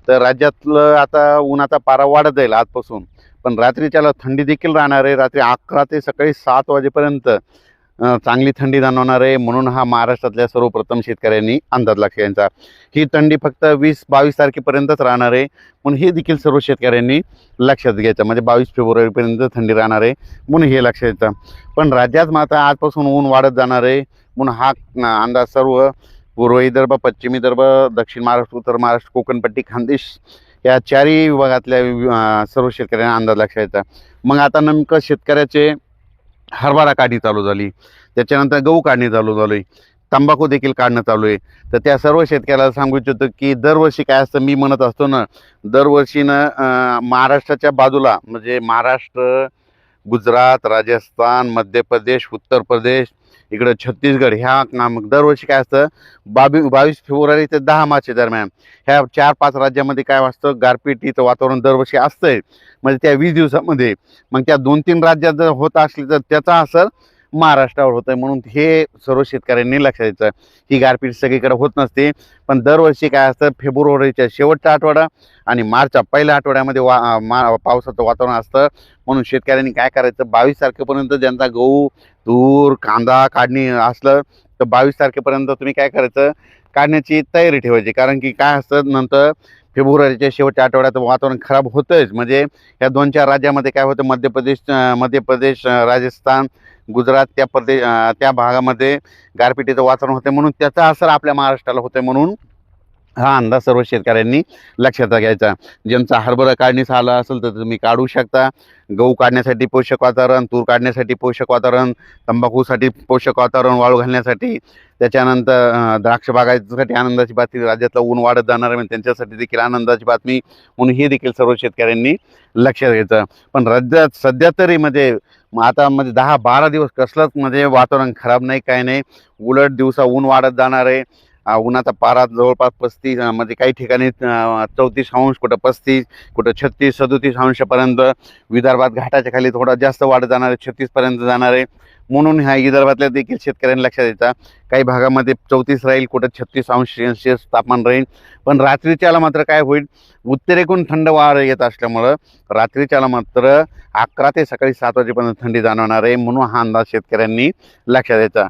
तर राज्यातलं आता उन्हाचा पारा वाढत जाईल आजपासून, पण रात्रीच्याला थंडी देखील राहणार आहे. रात्री 11 ते सकाळी 7 वाजेपर्यंत चांगली थंडी जाणवणार आहे. म्हणून हा महाराष्ट्रातल्या सर्वप्रथम शेतकऱ्यांनी अंदाज लक्षात घ्यायचा. ही थंडी फक्त 20-22 तारखेपर्यंतच राहणार आहे, म्हणून हे देखील सर्व शेतकऱ्यांनी लक्षात घ्यायचं. म्हणजे 22 फेब्रुवारीपर्यंत थंडी राहणार आहे, म्हणून हे लक्षात घ्यायचं. पण राज्यात मात्र आजपासून ऊन वाढत जाणार आहे, म्हणून हा अंदाज सर्व पूर्व विदर्भ, पश्चिम विदर्भ, दक्षिण महाराष्ट्र, उत्तर महाराष्ट्र, कोकणपट्टी, खानदेश या चारही विभागातल्या सर्व शेतकऱ्यांना अंदाज लक्षात घ्यायचा. मग आता नेमकं शेतकऱ्याचे हरभरा काढणी चालू झाली, त्याच्यानंतर गहू काढणी चालू झाली, तंबाखू देखील काढणं चालू आहे. तर त्या सर्व शेतकऱ्याला सांगू इच्छितो की दरवर्षी काय असतं, मी म्हणत असतो ना, दरवर्षीनं महाराष्ट्राच्या बाजूला म्हणजे महाराष्ट्र, गुजरात, राजस्थान, मध्य प्रदेश, उत्तर प्रदेश, इकडं छत्तीसगड ह्या दरवर्षी काय असतं 22 फेब्रुवारी ते 10 मार्च दरम्यान ह्या 4-5 राज्यामध्ये काय असतं, गारपिटीचं वातावरण दरवर्षी असतंय. म्हणजे त्या 20 दिवसामध्ये मग त्या 2-3 राज्यात जर होत असली तर त्याचा असर महाराष्ट्रावर होत आहे. म्हणून हे सर्व शेतकऱ्यांनी लक्षात द्यायचं. ही गारपीट सगळीकडे होत नसते, पण दरवर्षी काय असतं फेब्रुवारीच्या शेवटचा आठवडा आणि मार्चच्या पहिल्या आठवड्यामध्ये पावसाचं वातावरण असतं. म्हणून शेतकऱ्यांनी काय करायचं, 22 तारखेपर्यंत ज्यांचा गहू, तूर, कांदा काढणी असलं तर 22 तारखेपर्यंत तुम्ही काय करायचं, काढण्याची तयारी ठेवायची. कारण की काय असतं, नंतर फेब्रुवारीच्या शेवटच्या आठवड्यात वातावरण खराब होतंच. म्हणजे ह्या 2-4 राज्यामध्ये काय होतं, मध्य प्रदेश, राजस्थान, गुजरात त्या भागामध्ये गारपिटीचं वातावरण होतं, म्हणून त्याचा असर आपल्या महाराष्ट्राला होतं. म्हणून हा अंदाज सर्व शेतकऱ्यांनी लक्षात घ्यायचा. ज्यांचा हरभरा काढणीस आला असेल तर तुम्ही काढू शकता. गहू काढण्यासाठी पोषक वातावरण, तूर काढण्यासाठी पोषक वातावरण, तंबाखूसाठी पोषक वातावरण, वाळू घालण्यासाठी, त्याच्यानंतर द्राक्ष बागायतीसाठी आनंदाची बातमी. राज्यातलं ऊन वाढत जाणार आहे, त्यांच्यासाठी देखील आनंदाची बातमी. म्हणून हे देखील सर्व शेतकऱ्यांनी लक्षात घ्यायचं. पण राज्यात सध्या तरी म्हणजे आता म्हणजे 10-12 दिवस कसलंच म्हणजे वातावरण खराब नाही, काय नाही. उलट दिवसा ऊन वाढत जाणार आहे. उन्हाचा पारा जवळपास 35 म्हणजे काही ठिकाणी 34 अंश, कुठं 35, कुठं 36-37 अंशापर्यंत. विदर्भात घाटाच्या खाली थोडा जास्त वाढत जाणार आहे, 36पर्यंत जाणार आहे. म्हणून ह्या विदर्भातल्या देखील शेतकऱ्यांनी लक्षात द्यायचा. काही भागामध्ये 34 राहील, कुठं 36 अंश सेल्सिअस तापमान राहील. पण रात्रीच्याला मात्र काय होईल, उत्तरेकडून थंड वारा येत असल्यामुळं रात्रीच्याला मात्र 11 ते सकाळी 7 वाजेपर्यंत थंडी जाणवणार आहे. म्हणून हा अंदाज शेतकऱ्यांनी लक्षात द्यायचा.